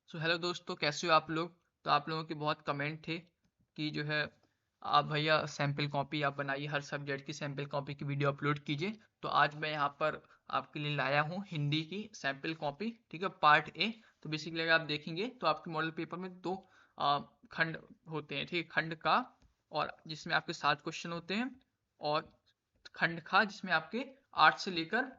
So hello दोस्तों, कैसे हो आप लोग। तो आप लोगों के बहुत कमेंट थे कि जो है आप भैया सैम्पल कॉपी आप बनाइए, हर सब्जेक्ट की सैम्पल कॉपी की वीडियो अपलोड कीजिए। तो आज मैं यहाँ पर आपके लिए लाया हूँ हिंदी की सैम्पल कॉपी, ठीक है, पार्ट ए। तो बेसिकली अगर आप देखेंगे तो आपके मॉडल पेपर में दो खंड होते हैं, ठीक है, खंड का और जिसमें आपके 7 क्वेश्चन होते हैं, और खंड खा जिसमें आपके 8 से लेकर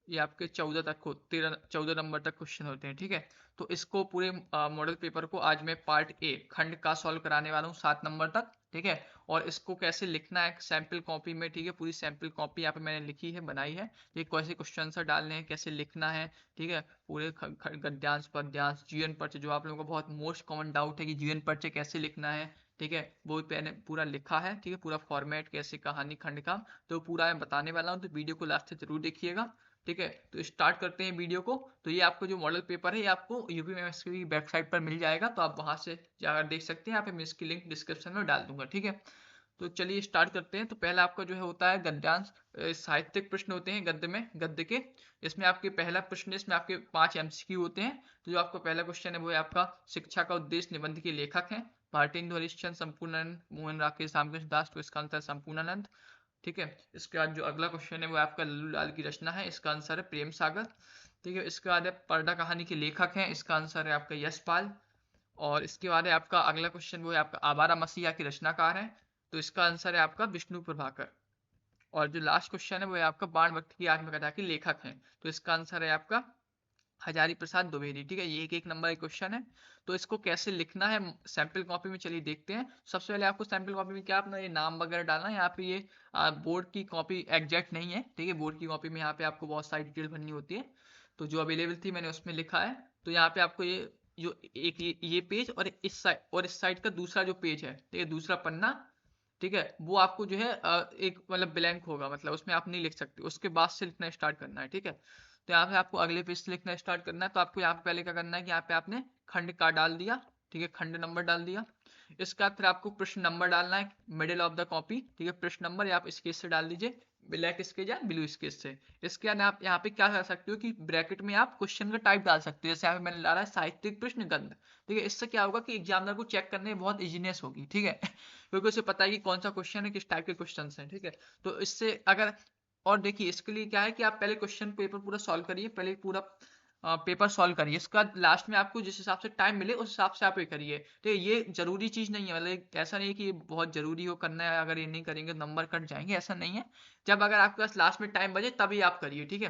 ये आपके 14 तक हो 13 14 नंबर तक क्वेश्चन होते हैं, ठीक है। तो इसको पूरे मॉडल पेपर को आज मैं पार्ट ए खंड का सॉल्व कराने वाला हूँ 7 नंबर तक, ठीक है। और इसको कैसे लिखना है सैम्पल कॉपी में, ठीक है, पूरी सैम्पल कॉपी यहाँ पे मैंने लिखी है, बनाई है। ये कैसे क्वेश्चन आंसर डालने हैं, कैसे लिखना है, ठीक है, पूरे गद्यांश पद्यांश जीवन परिचय, जो आप लोगों को बहुत मोस्ट कॉमन डाउट है कि जीवन परिचय कैसे लिखना है, ठीक है, वो मैंने पूरा लिखा है, ठीक है, पूरा फॉर्मेट कैसे कहानी खंड का, तो पूरा मैं बताने वाला हूँ। तो वीडियो को लास्ट तक जरूर देखिएगा, ठीक है। तो स्टार्ट करते हैं वीडियो को। तो ये आपको जो मॉडल पेपर है ये आपको यूपीएमएससी की वेबसाइट पर मिल जाएगा, तो आप वहां से जाकर देख सकते हैं। यहाँ पे मैं इसकी लिंक डिस्क्रिप्शन में डाल दूंगा, ठीक है। तो चलिए स्टार्ट करते हैं। तो पहला आपका जो है होता है गद्यांश, साहित्यिक प्रश्न होते हैं गद्य में, गद्य के। इसमें आपके पहला प्रश्न है, इसमें आपके 5 एमसीक्यू होते हैं। तो जो आपका पहला क्वेश्चन है वो है आपका शिक्षा का उद्देश्य निबंध के लेखक हैं भारतेंदु हरिश्चंद्र, संपूर्णानंद, मोहन राकेश, रामकृष्ण दास। तो इसका आंसर संपूर्णानंद, ठीक है। इसके बाद जो अगला क्वेश्चन है वो आपका लल्लू लाल की रचना है, इसका आंसर है प्रेम सागर, ठीक है। इसके बाद है पर्दा कहानी के लेखक हैं, इसका आंसर है आपका यशपाल। और इसके बाद है आपका अगला क्वेश्चन वो है आपका आवारा मसीहा के रचनाकार हैं, तो इसका आंसर है आपका विष्णु प्रभाकर। और जो लास्ट क्वेश्चन है वो है आपका बाण भट्ट की आत्मकथा के लेखक हैं, तो इसका आंसर है आपका हजारी प्रसाद द्विवेदी, ठीक है। ये एक एक नंबर एक क्वेश्चन है। तो इसको कैसे लिखना है सैंपल कॉपी में, चलिए देखते हैं। सबसे पहले आपको सैंपल कॉपी में क्या अपना ये नाम वगैरह डालना है। यहाँ पे ये बोर्ड की कॉपी एग्जैक्ट नहीं है, ठीक है। बोर्ड की कॉपी में यहाँ पे आपको बहुत सारी डिटेल भरनी होती है, तो जो अवेलेबल थी मैंने उसमें लिखा है। तो यहाँ पे आपको ये जो एक ये पेज और इस साइड का दूसरा जो पेज है, ठीक है, दूसरा पन्ना, ठीक है, वो आपको जो है एक मतलब ब्लैंक होगा, मतलब उसमें आप नहीं लिख सकते, उसके बाद से लिखना स्टार्ट करना है, ठीक है। तो यहाँ पे आपको अगले पेज से लिखना स्टार्ट करना है। तो आपको यहाँ पे पहले क्या करना है कि यहाँ पे आपने खंड का डाल दिया, ठीक है, खंड नंबर डाल दिया। इसके बाद फिर आपको प्रश्न नंबर डालना है मिडिल ऑफ द कॉपी, ठीक है। प्रश्न नंबर आप स्केच से डाल दीजिए, ब्लैक स्केच या ब्लू स्केच से। इसके बाद आप यहाँ पे क्या कर सकते हो कि ब्रैकेट में आप क्वेश्चन का टाइप डाल सकते हो, जैसे यहाँ पे मैंने डाला है साहित्यिक प्रश्न गद्य, ठीक है। इससे क्या होगा कि एग्जामिनर को चेक करने में बहुत इजीनेस होगी, ठीक है क्योंकि उसे पता है कि कौन सा क्वेश्चन है, किस टाइप के क्वेश्चन हैं, ठीक है। तो इससे अगर, और देखिए इसके लिए क्या है कि आप पहले क्वेश्चन पेपर पूरा सॉल्व करिए, पहले पूरा पेपर सॉल्व करिए। इसका लास्ट में आपको जिस हिसाब से टाइम मिले उस हिसाब से आप ये करिए, तो ये जरूरी चीज नहीं है, मतलब ऐसा नहीं है कि ये बहुत जरूरी हो करना है, अगर ये नहीं करेंगे तो नंबर कट जाएंगे, ऐसा नहीं है। जब अगर आपके पास लास्ट में टाइम बचे तभी आप करिए, ठीक है।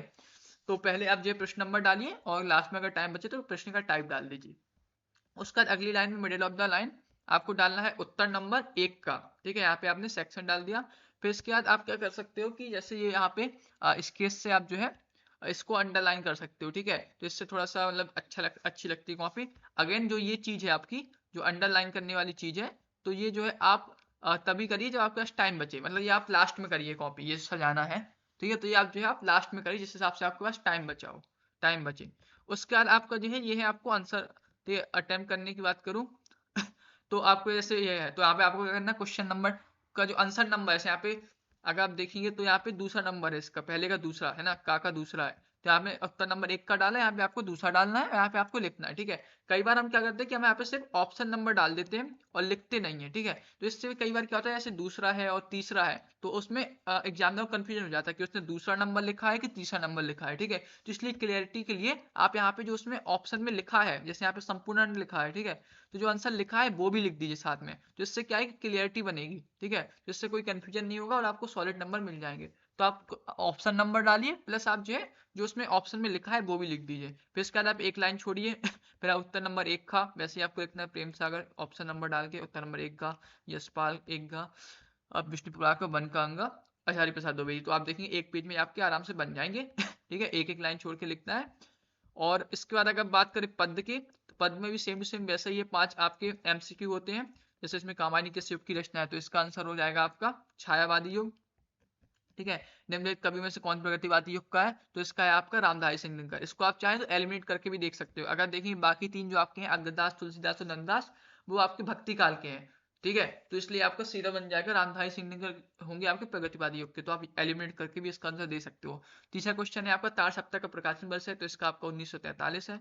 तो पहले आप जो प्रश्न नंबर डालिए और लास्ट में अगर टाइम बचे तो प्रश्न का टाइप डाल दीजिए। उसका अगली लाइन में मिडिल ऑफ द लाइन आपको डालना है उत्तर नंबर 1 का, ठीक है। यहाँ पे आपने सेक्शन डाल दिया। फिर इसके बाद आप क्या कर सकते हो कि जैसे ये यहाँ पे स्केच से आप जो है इसको अंडरलाइन कर सकते हो, ठीक है। तो इससे थोड़ा सा मतलब अच्छी लगती है कॉपी। अगेन जो ये चीज है आपकी, जो अंडरलाइन करने वाली चीज है, तो ये जो है आप तभी करिए जब आपके पास टाइम बचे, मतलब ये आप लास्ट में करिए, कॉपी ये सजाना है, ठीक है। तो ये आप जो है आप लास्ट में करिए जिस हिसाब से आपके पास टाइम बचा हो, टाइम बचे। उसके बाद आपका जो है ये है आपको आंसर, तो अटेम्प्ट करने की बात करूं तो आपको जैसे ये है, तो यहाँ पे आपको क्या करना है, क्वेश्चन नंबर का जो आंसर नंबर है यहाँ पे अगर आप देखेंगे तो यहाँ पे दूसरा नंबर है, इसका पहले का दूसरा है ना, का दूसरा है, तो यहाँ पे उत्तर नंबर 1 का डाला है, यहाँ पे आपको दूसरा डालना है, यहाँ पे आपको लिखना है, ठीक है। कई बार हम क्या करते हैं कि हम यहाँ पे सिर्फ ऑप्शन नंबर डाल देते हैं और लिखते नहीं है, ठीक है। तो इससे भी कई बार क्या होता है, जैसे दूसरा है और तीसरा है, तो उसमें एग्जामिनर को कंफ्यूजन हो जाता है कि उसने दूसरा नंबर लिखा है कि तीसरा नंबर लिखा है, ठीक है। तो इसलिए क्लियरिटी के लिए आप यहाँ पे जो उसमें ऑप्शन में लिखा है, जैसे यहाँ पे संपूर्ण लिखा है, ठीक है, तो जो आंसर लिखा है वो भी लिख दीजिए साथ में, तो इससे क्या है कि क्लियरिटी बनेगी, ठीक है। जिससे कोई कंफ्यूजन नहीं होगा और आपको सॉलिड नंबर मिल जाएंगे। तो आप ऑप्शन नंबर डालिए प्लस आप जो है जो उसमें ऑप्शन में लिखा है वो भी लिख दीजिए। फिर इसके बाद आप एक लाइन छोड़िए फिर आप उत्तर नंबर 1 का वैसे ही आपको लिखना है प्रेम सागर, ऑप्शन नंबर डाल के उत्तर नंबर 1 का यशपाल 1 का, अब विष्णु प्रभाकर का 1 का अंगा, आचार्य प्रसाद द्विवेदी। तो आप देखेंगे एक पेज में आपके आराम से बन जाएंगे ठीक है, एक एक लाइन छोड़ के लिखना है। और इसके बाद अगर बात करें पद की, तो पद में भी सेम टू सेम वैसे ही ये 5 आपके एमसीक्यू होते हैं। जैसे इसमें कामायनी के युग की रचना है, तो इसका आंसर हो जाएगा आपका छायावादी युग, ठीक है। निम्नलिखित कवि में से कौन प्रगतिवादी युग का है, तो इसका है आपका रामधारी सिंह दिनकर। इसको आप चाहें तो एलिमिनेट करके भी देख सकते हो। अगर देखें बाकी 3 जो आपके हैं अग्रदास, तुलसीदास और नंददास, वो आपके भक्ति काल के हैं, ठीक है। तो इसलिए आपका सीधा बन जाएगा रामधारी सिंह दिनकर होंगे आपके प्रगतिवादी युग के, तो आप एलिमिनेट करके भी इसका आंसर दे सकते हो। तीसरा क्वेश्चन है आपका तार सप्ताह का प्रकाशन वर्ष है, तो इसका आपका 1943 है।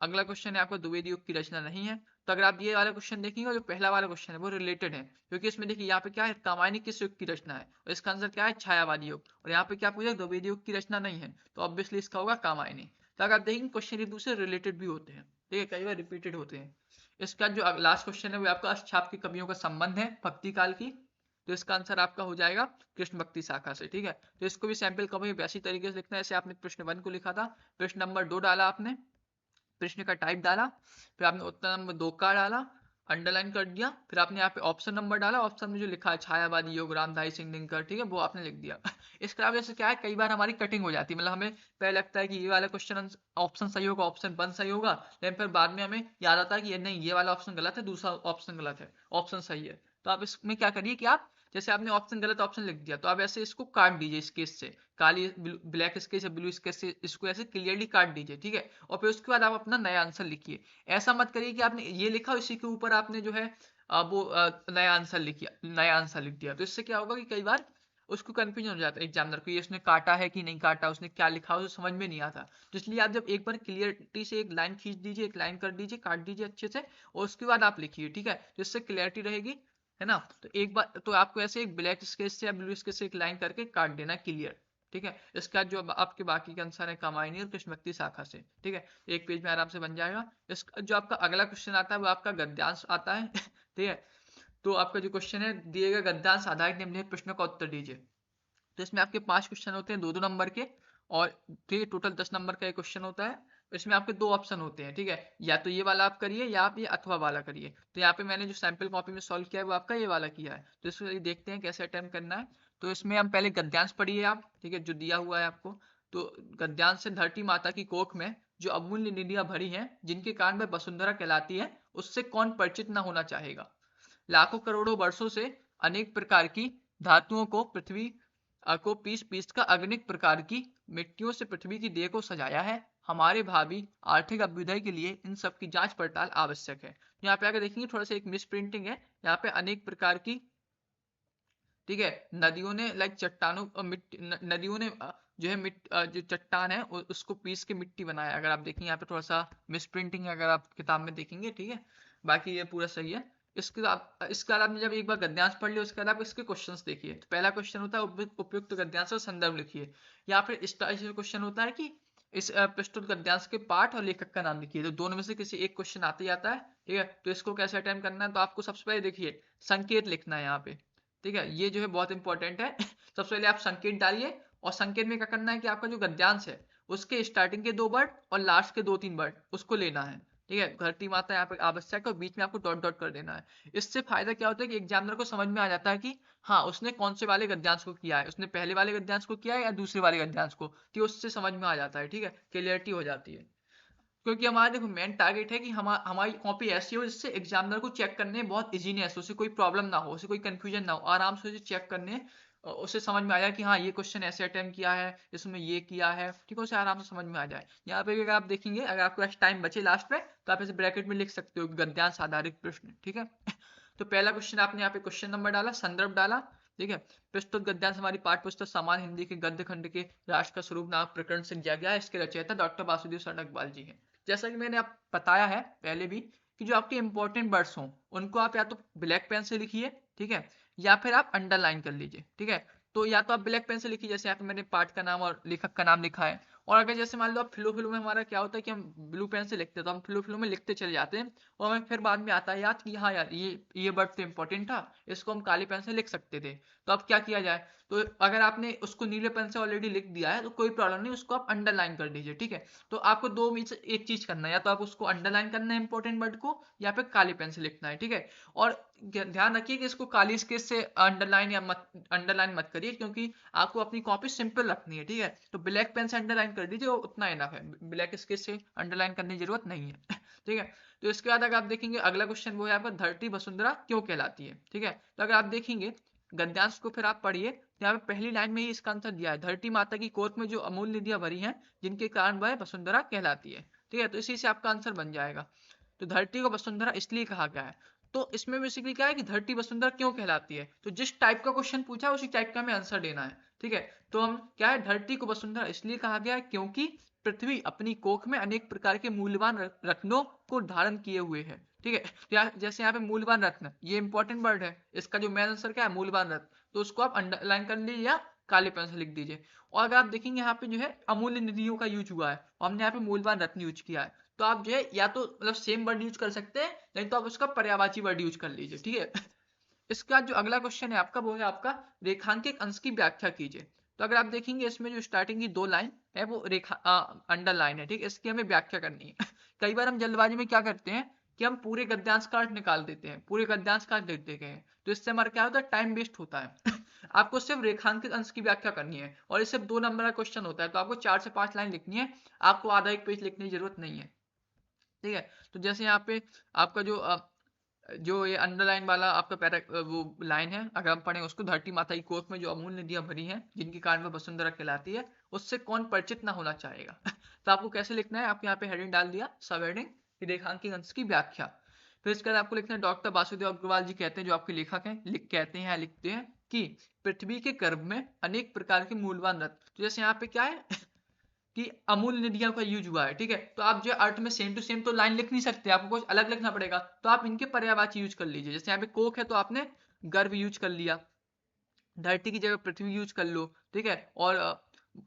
अगला क्वेश्चन है आपका द्विवेदी युग की रचना नहीं है। तो अगर आप ये वाला क्वेश्चन देखेंगे, जो पहला वाला क्वेश्चन है वो रिलेटेड है, क्योंकि इसमें देखिए यहाँ पे क्या है, कामायनी किस युग की रचना है, और इसका आंसर क्या है, छायावादी युग। और यहाँ पे क्या पूछा, द्विवेदी युग की रचना नहीं है, तो ऑब्वियसली इसका होगा कामायनी। तो अगर आप देखेंगे क्वेश्चन एक दूसरे रिलेटेड भी होते हैं, ठीक है, कई बार रिपीटेड होते हैं। इसका जो लास्ट क्वेश्चन है वो आपका अष्टछाप की कवियों का संबंध है भक्ति काल की। तो इसका आंसर आपका हो जाएगा कृष्ण भक्ति शाखा से, ठीक है। तो इसको भी सैंपल कॉपी में वैसी तरीके से लिखना है जैसे आपने प्रश्न 1 को लिखा था। प्रश्न नंबर 2 डाला आपने, प्रश्न का टाइप डाला, फिर आपने उत्तर नंबर 2 का डाला, अंडरलाइन कर दिया, फिर आपने यहाँ पे ऑप्शन नंबर डाला, ऑप्शन में जो लिखा है छायावादी योग रामधारी सिंह दिनकर, ठीक है, वो आपने लिख दिया। इसके अलावा जैसे क्या है, कई बार हमारी कटिंग हो जाती है, मतलब हमें पहले लगता है कि ये वाला क्वेश्चन ऑप्शन सही होगा, ऑप्शन 1 सही होगा, लेकिन फिर बाद में हमें याद आता है कि ये नहीं, ये वाला ऑप्शन गलत है, दूसरा ऑप्शन गलत है, ऑप्शन सही है। तो आप इसमें क्या करिए कि आप जैसे आपने ऑप्शन गलत ऑप्शन लिख दिया, तो आप ऐसे इसको काट दीजिए स्केच से, काली ब्लैक स्केच या ब्लू स्केच से इसको ऐसे क्लियरली काट दीजिए, ठीक है। और फिर उसके बाद आप अपना नया आंसर लिखिए। ऐसा मत करिए कि आपने ये लिखा इसी के ऊपर आपने जो है नया आंसर लिख दिया। तो इससे क्या होगा कि कई बार उसको कंफ्यूजन हो जाता है एग्जामिनर को, ये उसने काटा है कि नहीं काटा, उसने क्या लिखा उसे समझ में नहीं आता। तो इसलिए आप जब एक बार क्लियरिटी से एक लाइन खींच दीजिए, एक लाइन कर दीजिए, काट दीजिए अच्छे से, और उसके बाद आप लिखिए, ठीक है, तो इससे क्लियरिटी रहेगी, है ना। तो एक बार तो आपको ऐसे एक ब्लैक स्केच से या ब्लू स्केच से एक लाइन करके काट देना क्लियर, ठीक है। इसका जो आपके बाकी के आंसर है कामायनी और कृष्ण भक्ति शाखा से, ठीक है, एक पेज में आराम से बन जाएगा। इसका जो आपका अगला क्वेश्चन आता है वो आपका गद्यांश आता है, ठीक है। तो आपका जो क्वेश्चन है, दिए गए गद्यांश आधारित निम्नलिखित प्रश्नों का उत्तर दीजिए। तो इसमें आपके 5 क्वेश्चन होते हैं, 2-2 नंबर के, और ठीक है, टोटल 10 नंबर का एक क्वेश्चन होता है। इसमें आपके 2 ऑप्शन होते हैं, ठीक है, या तो ये वाला आप करिए या आप ये अथवा वाला करिए। तो यहाँ पे मैंने जो सैंपल कॉपी में सॉल्व किया है वो आपका ये वाला किया है। तो इसको देखते हैं कैसे अटेम्प्ट करना है। तो इसमें हम पहले गद्यांश पढ़िए आप, ठीक है, जो दिया हुआ है आपको। तो गद्यांश से, धरती माता की कोख में जो अमूल्य निधियां भरी हैं, जिनके कारण वह वसुंधरा कहलाती है, उससे कौन परिचित न होना चाहेगा। लाखों करोड़ों वर्षों से अनेक प्रकार की धातुओं को पृथ्वी को पीस पीस कर अगणित प्रकार की मिट्टियों से पृथ्वी की देह को सजाया है। हमारे भावी आर्थिक अभ्युदय के लिए इन सब की जांच पड़ताल आवश्यक है। यहाँ पे आकर देखेंगे थोड़ा सा एक मिस प्रिंटिंग है, यहाँ पे अनेक प्रकार की, ठीक है, नदियों ने लाइक चट्टानों नदियों ने जो है जो चट्टान है उसको पीस के मिट्टी बनाया। अगर आप देखेंगे यहाँ पे थोड़ा सा मिस प्रिंटिंग है, अगर आप किताब में देखेंगे, ठीक है, बाकी ये पूरा सही है। इसके बाद आपने जब एक बार गद्यांश पढ़ लिया, उसके बाद आप इसके क्वेश्चंस देखिए। तो पहला क्वेश्चन होता है उपयुक्त गद्यांश और संदर्भ लिखिए, या फिर इस क्वेश्चन होता है कि इस प्रस्तुत गद्यांश के पाठ और लेखक का नाम लिखिए। तो दोनों में से किसी एक क्वेश्चन आते ही आता है, ठीक है। तो इसको कैसे अटेम्प्ट करना है, तो आपको सबसे पहले देखिए संकेत लिखना है यहाँ पे, ठीक है, ये जो है बहुत इंपॉर्टेंट है। सबसे पहले आप संकेत डालिए, और संकेत में क्या करना है कि आपका जो गद्यांश है उसके स्टार्टिंग के 2 वर्ड और लास्ट के 2-3 वर्ड उसको लेना है, ठीक है। धरती माता यहाँ पे आवश्यक है, और बीच में आपको डॉट डॉट कर देना है। इससे फायदा क्या होता है कि एग्जामिनर को समझ में आ जाता है कि हाँ उसने कौन से वाले गद्यांश को किया है, उसने पहले वाले गद्यांश को किया है या दूसरे वाले गद्यांश को, तो उससे समझ में आ जाता है, ठीक है, क्लियरिटी हो जाती है। क्योंकि हमारा देखो मेन टारगेट है कि हमारी कॉपी ऐसी हो जिससे एग्जामिनर को चेक करने में बहुत इजीनेस, उसे कोई प्रॉब्लम ना हो, उसे कोई कंफ्यूजन ना हो, आराम से उसे चेक करने उसे समझ में आ जाए कि हाँ ये क्वेश्चन ऐसे अटेम्प्ट किया है, इसमें ये किया है, ठीक है, उसे आराम से समझ में आ जाए। यहाँ पे भी अगर आप देखेंगे, अगर आपके पास टाइम बचे लास्ट में, तो आप इसे ब्रैकेट में लिख सकते हो गद्यांश आधारित प्रश्न, ठीक है। तो पहला क्वेश्चन आपने यहाँ पे क्वेश्चन नंबर डाला, संदर्भ डाला, ठीक है। प्रस्तुत गद्यांश हमारी पाठ्य पुस्तक सामान्य हिंदी के गद्य खंड के राष्ट्र का स्वरूप नामक प्रकरण से दिया गया है। इसके रचयिता डॉक्टर वासुदेव शरण अग्रवाल जी हैं। जैसा कि मैंने आप बताया है पहले भी कि जो आपके इंपॉर्टेंट वर्ड्स हों उनको आप या तो ब्लैक पेन से लिखिए, ठीक है, या फिर आप अंडरलाइन कर लीजिए, ठीक है। तो या तो आप ब्लैक पेन से लिखिए, जैसे यहाँ पे मैंने पाठ का नाम और लेखक का नाम लिखा है। और अगर जैसे मान लो आप फ्लो में, हमारा क्या होता है कि हम ब्लू पेन से लिखते हैं, तो हम फ्लो में लिखते चले जाते हैं, और हमें फिर बाद में आता है याद कि हाँ यार ये वर्ड तो इंपॉर्टेंट था, इसको हम काली पेन से लिख सकते थे। तो अब क्या किया जाए, तो अगर आपने उसको नीले पेन से ऑलरेडी लिख दिया है तो कोई प्रॉब्लम नहीं, उसको आप अंडरलाइन कर दीजिए, ठीक है। तो आपको दो में से एक चीज करना है, या तो आप उसको अंडरलाइन करना है इंपॉर्टेंट वर्ड को, या फिर काली पेन से लिखना है, ठीक है। और ध्यान रखिए कि इसको काली स्केच से अंडरलाइन मत करिए, क्योंकि आपको अपनी कॉपी सिंपल रखनी है, ठीक है। तो ब्लैक पेन से अंडरलाइन कर दीजिए, उतना इनफ है, ब्लैक स्केच से अंडरलाइन करने की जरूरत नहीं है। ठीक है। तो इसके बाद अगर आप देखेंगे अगला क्वेश्चन वो है आपका धरती वसुंधरा क्यों कहलाती है, ठीक है। तो अगर आप देखेंगे गद्यांश को फिर आप पढ़िए, यहाँ पे पहली लाइन में ही इसका आंसर दिया है, धरती माता की कोख में जो अमूल्य निधियां भरी हैं जिनके कारण वह वसुंधरा कहलाती है, ठीक है। तो इसी से आपका आंसर बन जाएगा। तो धरती को वसुंधरा इसलिए कहा गया है। तो इसमें बेसिकली क्या है कि धरती वसुंधरा क्यों कहलाती है, तो जिस टाइप का क्वेश्चन पूछा है उसी टाइप का हमें आंसर देना है, ठीक है। तो हम क्या है, धरती को वसुंधरा इसलिए कहा गया है क्योंकि पृथ्वी अपनी कोख में अनेक प्रकार के मूल्यवान रत्नों को धारण किए हुए है। ठीक है, जैसे यहाँ पे मूल्यवान रत्न, ये इंपॉर्टेंट वर्ड है, इसका जो मेन आंसर क्या है, मूल्यवान रत्न, तो उसको आप अंडरलाइन कर लीजिए या काले पेन से लिख दीजिए। और अगर आप देखेंगे यहाँ पे जो है अमूल्य निधियों का यूज हुआ है और हमने यहाँ पे मूल्यवान रत्न यूज किया है, तो आप जो है या तो मतलब सेम वर्ड यूज कर सकते हैं, नहीं तो आप उसका पर्यायवाची वर्ड यूज कर लीजिए। ठीक है, इसका जो अगला क्वेश्चन है आपका, वो है आपका रेखांकित अंश की व्याख्या कीजिए। तो अगर आप देखेंगे इसमें जो स्टार्टिंग की 2 लाइन है वो रेखा अंडरलाइन है। ठीक है, इसकी हमें व्याख्या करनी है। कई बार हम जल्दबाजी में क्या करते हैं कि हम पूरे गद्यांश का अर्थ निकाल देते हैं, पूरे गद्यांश का अर्थ लिख देते हैं, तो इससे हमारा क्या होता है, टाइम वेस्ट होता है। आपको सिर्फ रेखांकित अंश की व्याख्या करनी है और ये सिर्फ 2 नंबर का क्वेश्चन होता है, तो आपको 4 से 5 लाइन लिखनी है, आपको आधा एक पेज लिखने की जरूरत नहीं है। ठीक है, तो जैसे यहाँ पे आपका जो ये अंडरलाइन वाला आपका वो लाइन है, अगर हम पढ़ें उसको, धरती माता की कोख में जो अमूल्य नदियां भरी हैं जिनके कारण वह वसुंधरा कहलाती है, उससे कौन परिचित ना होना चाहेगा। तो आपको कैसे लिखना है, आप यहाँ पे हेडिंग डाल दिया, सब हेडिंग रेखांकित अंश की व्याख्या। फिर इसके बाद आपको लिखना है डॉक्टर वासुदेव अग्रवाल जी कहते हैं, जो आपके लेखक हैं, कहते हैं, लिखते हैं कि पृथ्वी के गर्भ में अनेक प्रकार के मूल्यवान रत्न, तो जैसे यहाँ पे क्या है कि अमूल्य निधियों का यूज हुआ है। ठीक है, तो आप जो अर्थ में सेम टू सेम तो लाइन लिख नहीं सकते, आपको कुछ अलग लिखना पड़ेगा, तो आप इनके पर्यायवाची यूज कर लीजिए। जैसे यहाँ पे कोख है तो आपने गर्भ यूज कर लिया, धरती की जगह पृथ्वी यूज कर लो। ठीक है, और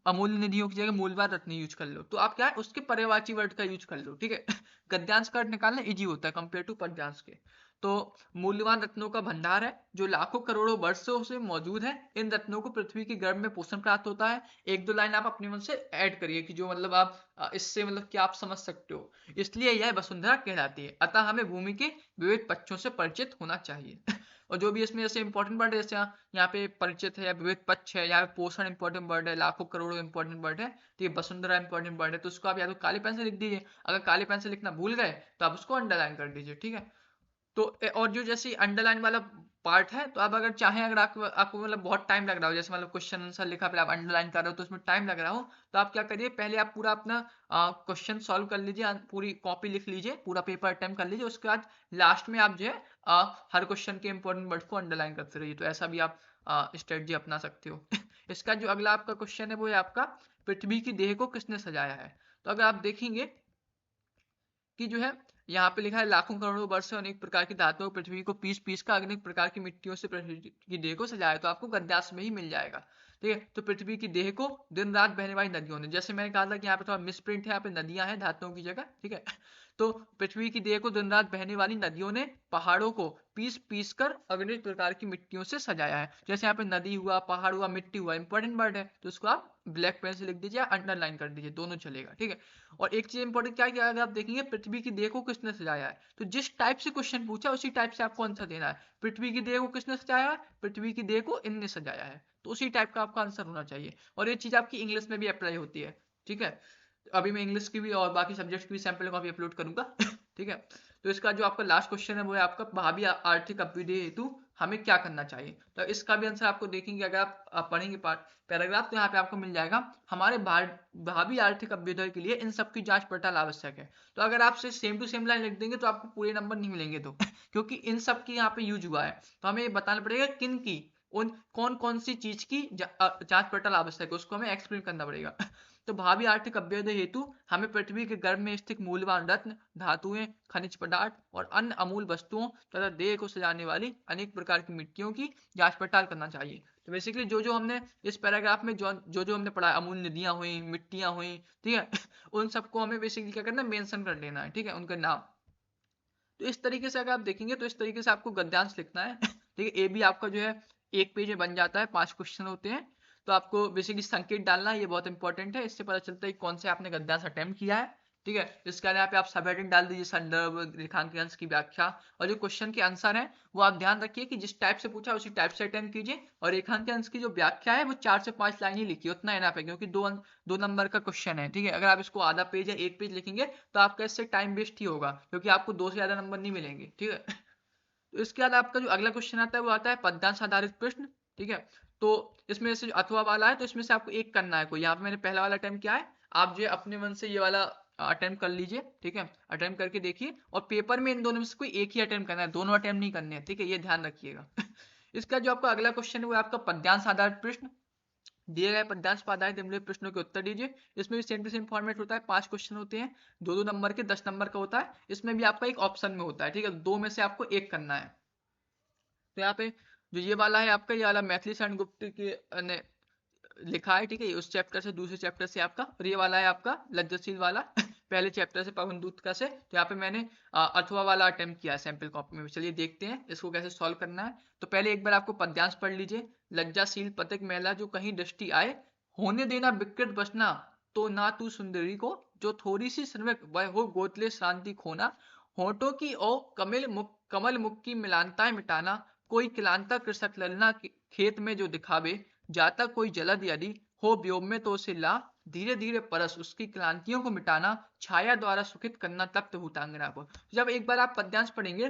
अमूल्य निधियों की जगह मूल्यवान रत्न यूज कर लो, तो आप क्या है उसके पर्यायवाची वर्ड का यूज कर लो। ठीक है, गद्यांश का अर्थ निकालना इजी होता है कंपेयर टू पद्यांश के। तो मूल्यवान रत्नों का भंडार है जो लाखों करोड़ों वर्षों से मौजूद है, इन रत्नों को पृथ्वी के गर्भ में पोषण प्राप्त होता है। 1-2 लाइन आप अपने मन से ऐड करिए कि जो मतलब आप इससे मतलब क्या आप समझ सकते हो, इसलिए यह वसुंधरा कहलाती है। अतः हमें भूमि के विविध पक्षों से परिचित होना चाहिए। और जो भी इसमें जैसे इंपॉर्टेंट वर्ड है, जैसे यहाँ पे परिचित है या विविध पक्ष है या पोषण इंपॉर्टेंट वर्ड है, लाखों करोड़ों इंपॉर्टेंट वर्ड है, तो ये वसुंधरा इंपॉर्टेंट वर्ड है, तो उसको आप या तो काले पेन से लिख दीजिए, अगर काले पेन से लिखना भूल गए तो आप उसको अंडरलाइन कर दीजिए। ठीक है, तो और जो जैसे अंडरलाइन वाला पार्ट है, तो आप अगर चाहें, अगर आपको मतलब बहुत टाइम लग रहा हो, जैसे मतलब क्वेश्चन आंसर लिखा फिर आप अंडरलाइन कर रहे हो तो उसमें टाइम लग रहा हो, तो आप क्या करिए, पहले आप पूरा अपना क्वेश्चन सॉल्व कर लीजिए, पूरी कॉपी लिख लीजिए, पूरा पेपर अटेम्प्ट कर लीजिए, उसके बाद लास्ट में आप जो है हर क्वेश्चन के इंपॉर्टेंट वर्ड को अंडरलाइन करते रहिए। तो ऐसा भी आप स्ट्रेटजी अपना सकते हो। इसका जो अगला आपका क्वेश्चन है वो है आपका, पृथ्वी की देह को किसने सजाया है। तो अगर आप देखेंगे कि जो है यहाँ पे लिखा है लाखों करोड़ों वर्ष से अनेक प्रकार की धातुओं पृथ्वी को पीस पीस कर अनेक प्रकार की मिट्टियों से पृथ्वी की देह को सजाया, तो आपको गद्यांश में ही मिल जाएगा। ठीक है, तो पृथ्वी की देह को दिन रात बहने वाली नदियों ने, जैसे मैंने कहा था कि यहाँ पे थोड़ा मिसप्रिंट है, यहाँ पे नदियां हैं धातुओं की जगह। ठीक है, तो पृथ्वी की देह को दिन रात बहने वाली नदियों ने पहाड़ों को पीस पीस कर अनेक प्रकार की मिट्टियों से सजाया है। जैसे यहाँ पे नदी हुआ, पहाड़ हुआ, मिट्टी हुआ, इंपॉर्टेंट वर्ड है, तो उसको आप ब्लैक पेन से लिख दीजिए, अंडरलाइन कर दीजिए, दोनों चलेगा। ठीक है, और एक चीज इंपॉर्टेंट क्या है कि अगर आप देखेंगे पृथ्वी की देह को किसने सजाया है, तो जिस टाइप से क्वेश्चन पूछा उसी टाइप से आपको आंसर देना है। पृथ्वी की देह को किसने सजाया है, पृथ्वी की देह को इनने सजाया है, तो उसी टाइप का आपका आंसर होना चाहिए। और ये चीज आपकी इंग्लिश में भी अप्लाई होती है। ठीक है, अभी मैं इंग्लिश की भी और बाकी सब्जेक्ट्स की भी सैंपल कॉपी अपलोड करूंगा। ठीक है, तो इसका जो आपका लास्ट क्वेश्चन है वो है आपका, भावी आर्थिक अभ्युदय हेतु हमें क्या करना चाहिए। तो इसका भी आंसर आपको देखेंगे, अगर आप पढ़ेंगे पैराग्राफ, तो यहाँ पे आपको मिल जाएगा, हमारे भावी आर्थिक अभ्युदय के लिए इन सब की जांच पड़ताल आवश्यक है। तो अगर आप सेम टू सेम लाइन लिख देंगे तो आपको पूरे नंबर नहीं मिलेंगे, तो क्योंकि इन सब की यहाँ पे यूज हुआ है, तो हमें बताना पड़ेगा किन की, उन कौन कौन सी चीज की जांच पड़ताल आवश्यक है, उसको हमें एक्सप्लेन करना पड़ेगा। तो भावी आर्थिक अभ्युदय हेतु हमें पृथ्वी के गर्भ में स्थित मूल्यवान रत्न, धातुएं, खनिज पदार्थ और अन्य अमूल वस्तुओं तथा देह को सजाने वाली अनेक प्रकार की मिट्टियों की जांच पड़ताल करना चाहिए। तो बेसिकली जो जो हमने इस पैराग्राफ में जो जो हमने पढ़ा, अमूल नदियां हुई, मिट्टियां हुई, ठीक है, उन सबको हमें बेसिकली क्या करना है, मेंशन कर लेना है। ठीक है, उनका नाम। तो इस तरीके से अगर आप देखेंगे तो इस तरीके से आपको गद्यांश लिखना है। ठीक है, ये भी आपका जो है एक पेज में बन जाता है, 5 क्वेश्चन होते हैं, तो आपको बेसिकली संकेत डालना है, ये बहुत इंपॉर्टेंट है, इससे पता चलता है कौन से आपने गद्यांश अटेम्प्ट किया है। ठीक है, इसके यहाँ पे आप सब हेडिंग डाल दीजिए, संदर्भ, रेखांकन की व्याख्या, और जो क्वेश्चन के आंसर है वो आप ध्यान रखिए कि जिस टाइप से पूछा उसी टाइप से अटेम्प्ट कीजिए, और रेखांकन की जो व्याख्या है वो 4 से 5 लाइन ही लिखिए, उतना इनफ है, क्योंकि दो नंबर का क्वेश्चन है। ठीक है, अगर आप इसको आधा पेज या एक पेज लिखेंगे तो आपका इससे टाइम वेस्ट ही होगा, क्योंकि आपको 2 से ज्यादा नंबर नहीं मिलेंगे। ठीक है, तो इसके बाद आपका जो अगला क्वेश्चन आता है वो आता है पद्यांश आधारित प्रश्न। ठीक है, तो इसमें से जो अथवा वाला है, तो इसमें से आपको एक करना है कोई, यहाँ पे मैंने पहला वाला अटेम्प्ट किया है, आप जो है अपने मन से ये वाला अटेम्प्ट कर लीजिए। ठीक है, अटेम्प्ट करके देखिए, और पेपर में इन दोनों में से कोई एक ही अटेम्प्ट करना है, दोनों अटेम्प्ट नहीं करने हैं। ठीक है, ये ध्यान रखिएगा। इसका जो आपका अगला क्वेश्चन है वो आपका पद्यांश आधारित प्रश्न। दिए गए पद्यांश पर आधारित निम्नलिखित प्रश्नों के उत्तर दीजिए। इसमें भी सेम टू सेम फॉर्मेट होता है, 5 क्वेश्चन होते हैं, 2-2 नंबर के, 10 नंबर का होता है। इसमें भी आपका एक ऑप्शन में होता है, ठीक है, 2 में से आपको एक करना है। तो यहाँ पे जो ये वाला है आपका, ये वाला मैथिली शरण गुप्त के ने लिखा है, ठीक है, उस चैप्टर से, दूसरे चैप्टर से आपका। और ये वाला है आपका लज्जतशील वाला पहले चैप्टर से, पवन दूत का से। तो यहाँ पे मैंने अथवा वाला अटेम्प्ट किया है सैंपल कॉपी में। चलिए देखते हैं इसको कैसे सॉल्व करना है। तो पहले एक बार आपको पद्यांश पढ़ लीजिए। लज्जाशील पथिक मैला जो कहीं दृष्टि आए, होने देना विकृत बसना तो ना तू सुंदरी को, जो थोड़ी सी श्रमिक वह हो गोतले शांति खोना, होठों की ओ कमल मुख की मिलानताएं मिटाना, कोई किलांता कृषक ललना खेत में जो दिखावे, जाता कोई जलद यदि हो व्योम में तो उसे ला, धीरे धीरे परस उसकी क्लांतियों को मिटाना, छाया द्वारा सुखित करना तप्त भूतांगना को। जब एक बार आप पद्यांश पढ़ेंगे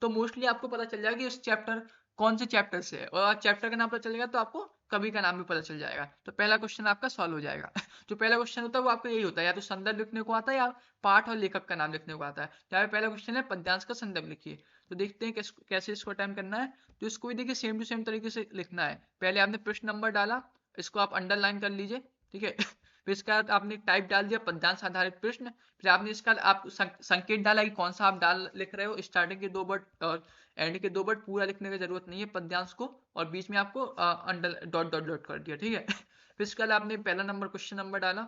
तो मोस्टली आपको पता चल जाएगा कि इस चैप्टर कौन से चैप्टर से है, और चैप्टर का नाम पता चलेगा तो आपको कवि का नाम भी पता चल जाएगा। तो पहला क्वेश्चन आपका सॉल्व हो जाएगा। जो पहला क्वेश्चन होता है वो आपका यही होता है, या तो संदर्भ लिखने को आता है या पाठ और लेखक का नाम लिखने को आता है। यहाँ पे पहला क्वेश्चन है पद्यांश का संदर्भ लिखिए। तो देखते हैं कैसे इसको अटेम्प्ट करना है। तो इसको भी देखिए सेम टू सेम तरीके से लिखना है। पहले आपने प्रश्न नंबर डाला, इसको आप अंडरलाइन कर लीजिए, ठीक है। फिर इसका आपने टाइप डाल दिया पद्यांश आधारित प्रश्न। फिर आपने इसका आप संकेत डाला कि कौन सा आप लिख रहे हो, स्टार्टिंग के 2 वर्ड और एंड के 2 वर्ड। पूरा लिखने की जरूरत नहीं है पद्यांश को, और बीच में आपको अंडर डॉट डॉट डॉट कर दिया, ठीक है। फिर इसके बाद आपने पहला नंबर क्वेश्चन नंबर डाला,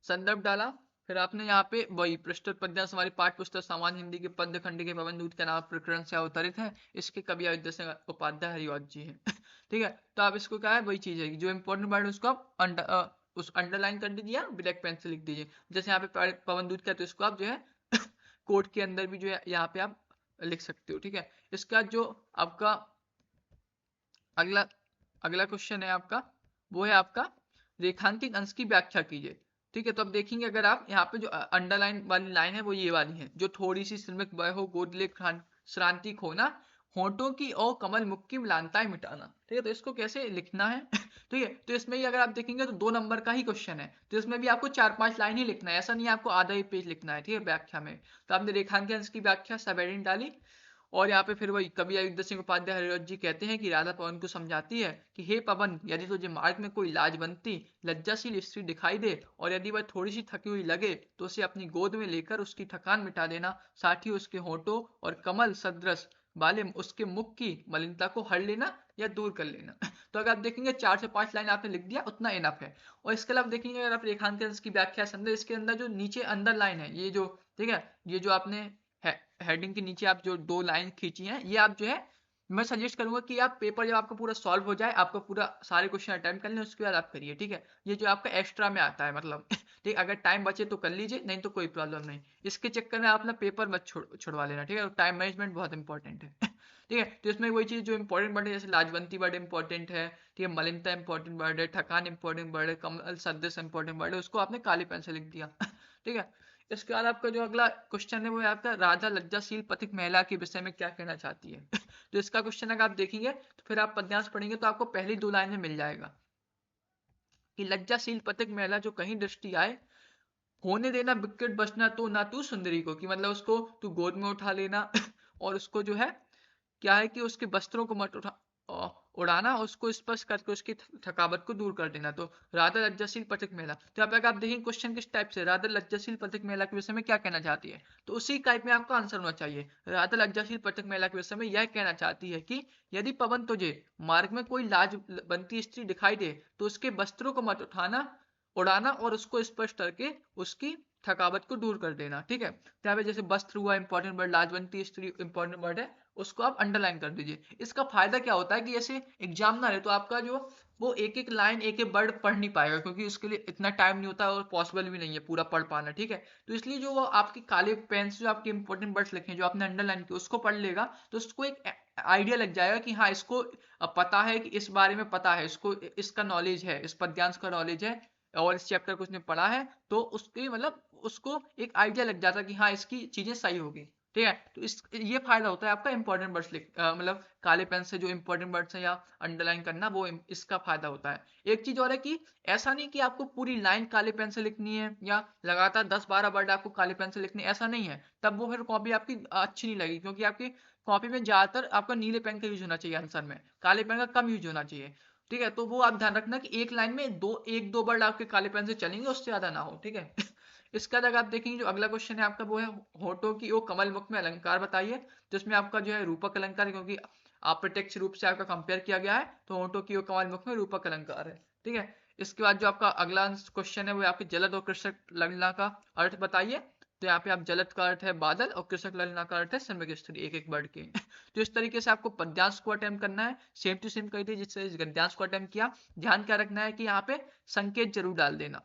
संदर्भ डाला। फिर आपने यहाँ पे वही प्रस्तुत पद्यांश हमारी पाठ्य पुस्तक सामान्य हिंदी के पद्य खंड के पवन दूत के नाम प्रकरण से अवतरित है। इसके कवि अयोध्या सिंह उपाध्याय हरिवंश जी हैं। ठीक है, तो आप इसको क्या है, वही चीज है, जो इंपॉर्टेंट वर्ड उसको आप उस अंडरलाइन कर दीजिए, ब्लैक पेन से लिख दीजिए। जैसे यहाँ पे पवन दूत का, तो इसको आप जो है कोट के अंदर भी जो है यहाँ पे आप लिख सकते हो, ठीक है। इसका जो आपका अगला अगला क्वेश्चन है आपका, वो है आपका रेखांकित अंश की व्याख्या कीजिए। ठीक है, तो अब देखेंगे अगर आप यहाँ पे जो अंडरलाइन वाली लाइन है वो ये वाली है, जो थोड़ी सी श्रमिक वह हो गोदले श्रांति खोना, होठों की और कमल मुख की म्लानताएं मिटाना। ठीक है, तो इसको कैसे लिखना है ठीक है, तो इसमें ही अगर आप देखेंगे तो 2 नंबर का ही क्वेश्चन है, तो इसमें भी आपको 4-5 लाइन ही लिखना है, ऐसा नहीं है आपको आधा ही पेज लिखना है, ठीक है, व्याख्या में। तो आपने रेखांकन अंश की व्याख्या सबहेडिंग डाली, और यहाँ पे फिर वही कवि अयोध्या सिंह उपाध्याय हरिवंश जी कहते हैं कि राधा पवन को समझाती है कि हे पवन, यदि तुझे मार्ग में कोई लाजवंती लज्जाशील स्त्री दिखाई दे, और यदि वह थोड़ी सी थकी हुई लगे, तो उसे अपनी गोद में लेकर उसकी थकान मिटा देना, साथ ही उसके होठों और कमल सदृश वाले उसके मुख की मलिनता को हर लेना या दूर कर लेना। तो अगर आप देखेंगे 4 से 5 लाइन आपने लिख दिया, उतना इनफ है। और इसके अलावा देखेंगे अगर आप रेखांकन की व्याख्या समझे, इसके अंदर जो नीचे अंदर लाइन है, ये जो, ठीक है, ये जो आपने हेडिंग के नीचे आप जो 2 लाइन खींची हैं, ये आप जो है, मैं सजेस्ट करूंगा कि आप पेपर जब आपका पूरा सॉल्व हो जाए, आपका पूरा सारे क्वेश्चन अटेम्प्ट कर लें, उसके बाद आप करिए, ठीक है। ये जो आपका एक्स्ट्रा में आता है, मतलब ठीक, अगर टाइम बचे तो कर लीजिए, नहीं तो कोई प्रॉब्लम नहीं। इसके चक्कर में आप अपना पेपर मत छुड़वा लेना, ठीक है। टाइम मैनेजमेंट बहुत इंपॉर्टेंट है। ठीक है, तो इसमें वही चीज जो इंपॉर्टेंट वर्ड है, जैसे लाजवंती वर्ड इंपॉर्टेंट है, ठीक है, मलिनता इंपॉर्टेंट वर्ड है, थकान इंपॉर्टेंट वर्ड है, कमल सदृश इंपॉर्टेंट वर्ड है, उसको आपने काली पेन से लिख दिया। ठीक है, इसके बाद आपका जो अगला क्वेश्चन है वो है आपका राधा लज्जाशील पथिक महिला के विषय में क्या कहना चाहती है। तो इसका क्वेश्चन अगर आप देखेंगे तो फिर आप पद्यांश पढ़ेंगे तो आपको पहली 2 लाइन में मिल जाएगा कि लज्जाशील पथिक महिला जो कहीं दृष्टि आए, होने देना विकृत बसना तो ना तू सुंदरी को, कि मतलब उसको तू गोद में उठा लेना और उसको जो है क्या है कि उसके वस्त्रों को मत उड़ाना, उसको स्पर्श करके उसकी थकावट को दूर कर देना। तो राधा लज्जाशील पथिक महिला, तो यहाँ पे आप देखेंगे क्वेश्चन किस टाइप से, राधा लज्जाशील पथिक महिला के विषय में क्या कहना चाहती है, तो उसी टाइप में आपका आंसर होना चाहिए। राधा लज्जाशील पथिक महिला के विषय में यह कहना चाहती है कि यदि पवन तुझे मार्ग में कोई लाज बनती स्त्री दिखाई दे, तो उसके वस्त्रों को मत उड़ाना और उसको स्पर्श करके उसकी थकावट को दूर कर देना। ठीक है, तो यहाँ पे जैसे वस्त्र हुआ इंपॉर्टेंट वर्ड, लाजवंती स्त्री इंपॉर्टेंट वर्ड है, उसको आप अंडरलाइन कर दीजिए। इसका फायदा क्या होता है कि जैसे एग्जामिनर है तो आपका जो वो एक एक लाइन एक एक वर्ड पढ़ नहीं पाएगा, क्योंकि उसके लिए इतना टाइम नहीं होता और पॉसिबल भी नहीं है पूरा पढ़ पाना। ठीक है, तो इसलिए जो वो आपके काले पेन से जो आपके इंपॉर्टेंट वर्ड्स लिखे हैं, जो आपने अंडरलाइन किए, उसको पढ़ लेगा तो उसको एक आइडिया लग जाएगा कि हाँ इसको पता है, कि इस बारे में पता है, इसको इसका नॉलेज है, इस पद्यांश का नॉलेज है, और इस चैप्टर को उसने पढ़ा है, तो उसके मतलब उसको एक आइडिया लग जाता है कि हाँ इसकी चीजें सही होगी। ठीक है, तो इस ये फायदा होता है आपका इंपॉर्टेंट वर्ड्स मतलब काले पेन से जो इंपॉर्टेंट वर्ड्स है या अंडरलाइन करना, वो इसका फायदा होता है। एक चीज और है कि ऐसा नहीं कि आपको पूरी लाइन काले पेन से लिखनी है या लगातार 10-12 वर्ड आपको काले पेन से लिखने, ऐसा नहीं है, तब वो फिर कॉपी आपकी अच्छी नहीं लगेगी, क्योंकि आपकी कॉपी में ज्यादातर आपका नीले पेन का यूज होना चाहिए आंसर में, काले पेन का कम यूज होना चाहिए। ठीक है, तो वो आप ध्यान रखना कि एक लाइन में एक दो वर्ड आपके काले पेन से चलेंगे, उससे ज्यादा ना हो, ठीक है। इसके बाद अगर आप देखेंगे जो अगला क्वेश्चन है आपका वो है होठों की ओ कमल मुख में अलंकार बताइए। तो इसमें आपका जो है रूपक अलंकार है, क्योंकि अप्रत्यक्ष रूप से आपका कंपेयर किया गया है, तो होठों की ओ कमल मुख में रूपक अलंकार है, ठीक है। इसके बाद जो आपका अगला क्वेश्चन है वो आपके जलद और कृषक ललना का अर्थ बताइए। तो यहाँ पे आप जलद का अर्थ है बादल और कृषक ललना का अर्थ है सम्यक स्त्री, एक एक वर्ड के। तो इस तरीके से आपको पद्यांश को अटेम्प्ट करना है, सेम टू सेम कही थी जिससे इस गद्यांश को अटेम्प्ट किया। ध्यान क्या रखना है कि यहाँ पे संकेत जरूर डाल देना,